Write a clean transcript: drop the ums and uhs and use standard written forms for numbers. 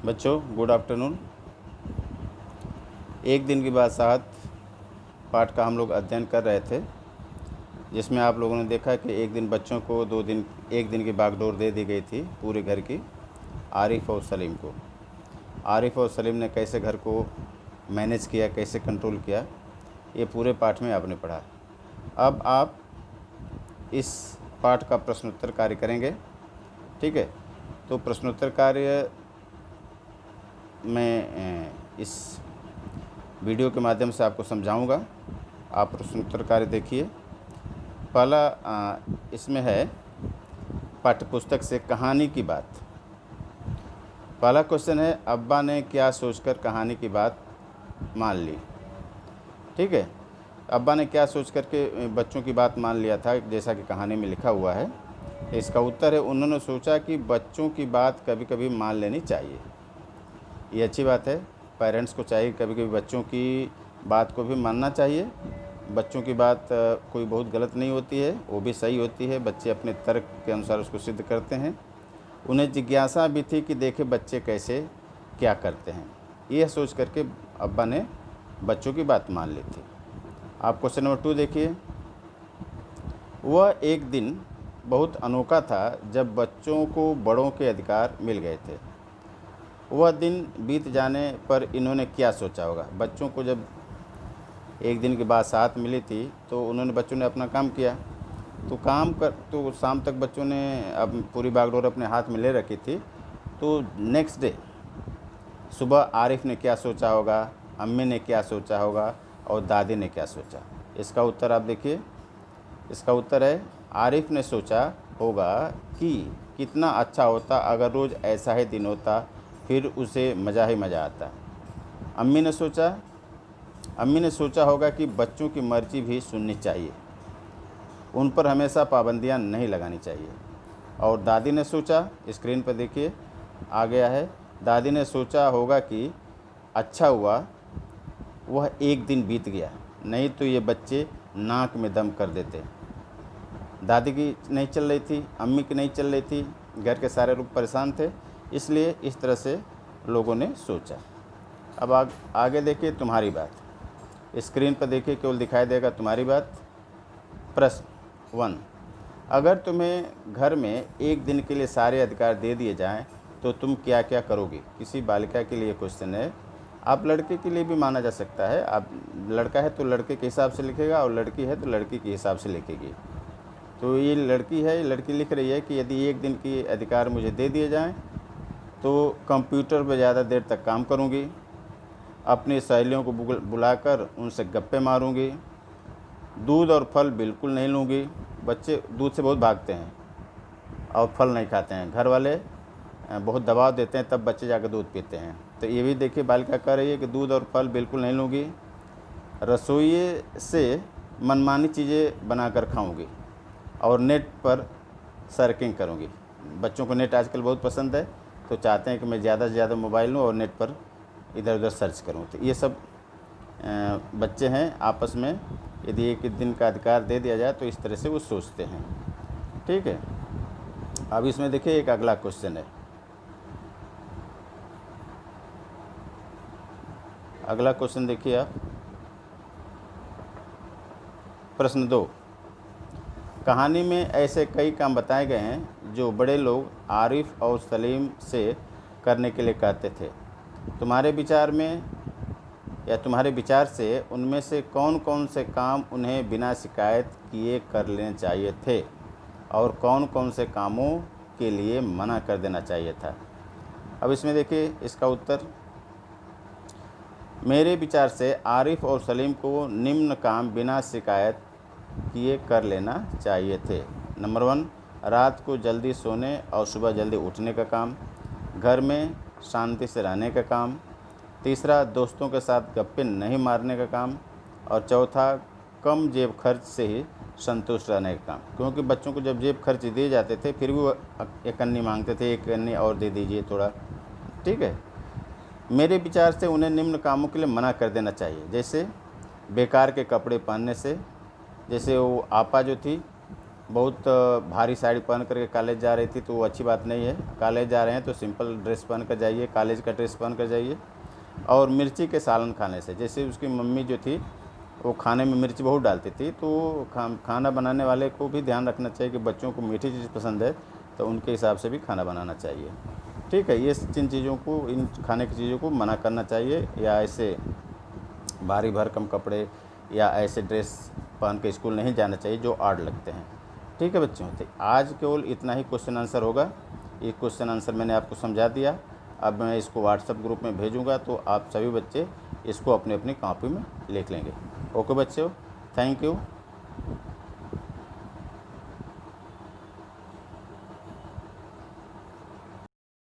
बच्चों good afternoon. एक दिन की बादशाहत पाठ का हम लोग अध्ययन कर रहे थे, जिसमें आप लोगों ने देखा कि एक दिन बच्चों को एक दिन की बागडोर दे दी गई थी पूरे घर की आरिफ और सलीम को। आरिफ और सलीम ने कैसे घर को मैनेज किया, कैसे कंट्रोल किया, ये पूरे पाठ में आपने पढ़ा। अब आप इस पाठ का प्रश्नोत्तर कार्य करेंगे, ठीक है। तो प्रश्नोत्तर कार्य मैं इस वीडियो के माध्यम से आपको समझाऊंगा। आप प्रश्नोत्तर कार्य देखिए। पहला इसमें है पाठ्यपुस्तक से कहानी की बात। पहला क्वेश्चन है, अब्बा ने क्या सोचकर कहानी की बात मान ली। ठीक है, अब्बा ने क्या सोच कर के बच्चों की बात मान लिया था, जैसा कि कहानी में लिखा हुआ है। इसका उत्तर है, उन्होंने सोचा कि बच्चों की बात कभी कभी मान लेनी चाहिए। ये अच्छी बात है। पेरेंट्स को चाहिए कभी कभी बच्चों की बात को भी मानना चाहिए। बच्चों की बात कोई बहुत गलत नहीं होती है, वो भी सही होती है। बच्चे अपने तर्क के अनुसार उसको सिद्ध करते हैं। उन्हें जिज्ञासा भी थी कि देखे बच्चे कैसे क्या करते हैं। यह सोच करके अब्बा ने बच्चों की बात मान ली थी। आप क्वेश्चन नंबर 2 देखिए। वह एक दिन बहुत अनोखा था जब बच्चों को बड़ों के अधिकार मिल गए थे। वह दिन बीत जाने पर इन्होंने क्या सोचा होगा। बच्चों को जब एक दिन के बाद साथ मिली थी तो बच्चों ने अपना काम किया। तो शाम तक बच्चों ने अब पूरी बागडोर अपने हाथ में ले रखी थी। तो नेक्स्ट डे सुबह आरिफ ने क्या सोचा होगा, अम्मी ने क्या सोचा होगा और दादी ने क्या सोचा। इसका उत्तर आप देखिए। इसका उत्तर है, आरिफ ने सोचा होगा कि कितना अच्छा होता अगर रोज़ ऐसा ही दिन होता, फिर उसे मज़ा ही मज़ा आता। अम्मी ने सोचा होगा कि बच्चों की मर्ज़ी भी सुननी चाहिए, उन पर हमेशा पाबंदियां नहीं लगानी चाहिए। और दादी ने सोचा, स्क्रीन पर देखिए आ गया है, दादी ने सोचा होगा कि अच्छा हुआ वह एक दिन बीत गया, नहीं तो ये बच्चे नाक में दम कर देते। दादी की नहीं चल रही थी, अम्मी की नहीं चल रही थी, घर के सारे लोग परेशान थे, इसलिए इस तरह से लोगों ने सोचा। अब आगे देखिए तुम्हारी बात। स्क्रीन पर देखिए, केवल दिखाई देगा तुम्हारी बात। प्रश्न 1, अगर तुम्हें घर में एक दिन के लिए सारे अधिकार दे दिए जाएं तो तुम क्या क्या करोगी। किसी बालिका के लिए क्वेश्चन है। आप लड़के के लिए भी माना जा सकता है। आप लड़का है तो लड़के के हिसाब से लिखेगा और लड़की है तो लड़की के हिसाब से लिखेगी। तो ये लड़की है, लड़की लिख रही है कि यदि एक दिन की अधिकार मुझे दे दिए जाएं तो कंप्यूटर पर ज़्यादा देर तक काम करूंगी, अपनी सहेलियों को बुलाकर उनसे गप्पे मारूंगी, दूध और फल बिल्कुल नहीं लूँगी। बच्चे दूध से बहुत भागते हैं और फल नहीं खाते हैं। घर वाले बहुत दबाव देते हैं, तब बच्चे जाकर दूध पीते हैं। तो ये भी देखिए बालिका कह रही है कि दूध और फल बिल्कुल नहीं लूँगी, रसोई से मनमानी चीज़ें बनाकर खाऊंगी और नेट पर सर्फिंग करूंगी। बच्चों को नेट आजकल बहुत पसंद है, तो चाहते हैं कि मैं ज़्यादा से ज़्यादा मोबाइल लूँ और नेट पर इधर उधर सर्च करूँ। तो ये सब बच्चे हैं आपस में, यदि एक दिन का अधिकार दे दिया जाए तो इस तरह से वो सोचते हैं। ठीक है, अब इसमें देखिए एक अगला क्वेश्चन है। अगला क्वेश्चन देखिए आप। प्रश्न 2, कहानी में ऐसे कई काम बताए गए हैं जो बड़े लोग आरिफ और सलीम से करने के लिए कहते थे। तुम्हारे विचार से उनमें से कौन कौन से काम उन्हें बिना शिकायत किए कर लेने चाहिए थे और कौन कौन से कामों के लिए मना कर देना चाहिए था। अब इसमें देखिए इसका उत्तर, मेरे विचार से आरिफ और सलीम को निम्न काम बिना शिकायत किए कर लेना चाहिए थे। नंबर 1, रात को जल्दी सोने और सुबह जल्दी उठने का काम। घर में शांति से रहने का काम। तीसरा, दोस्तों के साथ गप्पे नहीं मारने का काम। और चौथा, कम जेब खर्च से ही संतुष्ट रहने का काम। क्योंकि बच्चों को जब जेब खर्च दिए जाते थे फिर भी वो एक अन्नी मांगते थे, एक अन्नी और दे दीजिए थोड़ा। ठीक है, मेरे विचार से उन्हें निम्न कामों के लिए मना कर देना चाहिए, जैसे बेकार के कपड़े पहनने से। जैसे वो आपा जो थी बहुत भारी साड़ी पहन करके कॉलेज जा रही थी तो वो अच्छी बात नहीं है। कॉलेज जा रहे हैं तो सिंपल ड्रेस पहन कर जाइए, कॉलेज का ड्रेस पहन कर जाइए। और मिर्ची के सालन खाने से, जैसे उसकी मम्मी जो थी वो खाने में मिर्ची बहुत डालती थी, तो खाना बनाने वाले को भी ध्यान रखना चाहिए कि बच्चों को मीठी चीज़ पसंद है तो उनके हिसाब से भी खाना बनाना चाहिए। ठीक है, ये इन चीज़ों को, इन खाने की चीज़ों को मना करना चाहिए, या ऐसे भारी भरकम कपड़े या ऐसे ड्रेस पहन के स्कूल नहीं जाना चाहिए जो आड़ लगते हैं। ठीक है बच्चों, तो आज केवल इतना ही क्वेश्चन आंसर होगा। ये क्वेश्चन आंसर मैंने आपको समझा दिया। अब मैं इसको व्हाट्सएप ग्रुप में भेजूँगा तो आप सभी बच्चे इसको अपनी अपनी कॉपी में लिख लेंगे। ओके बच्चों, थैंक यू।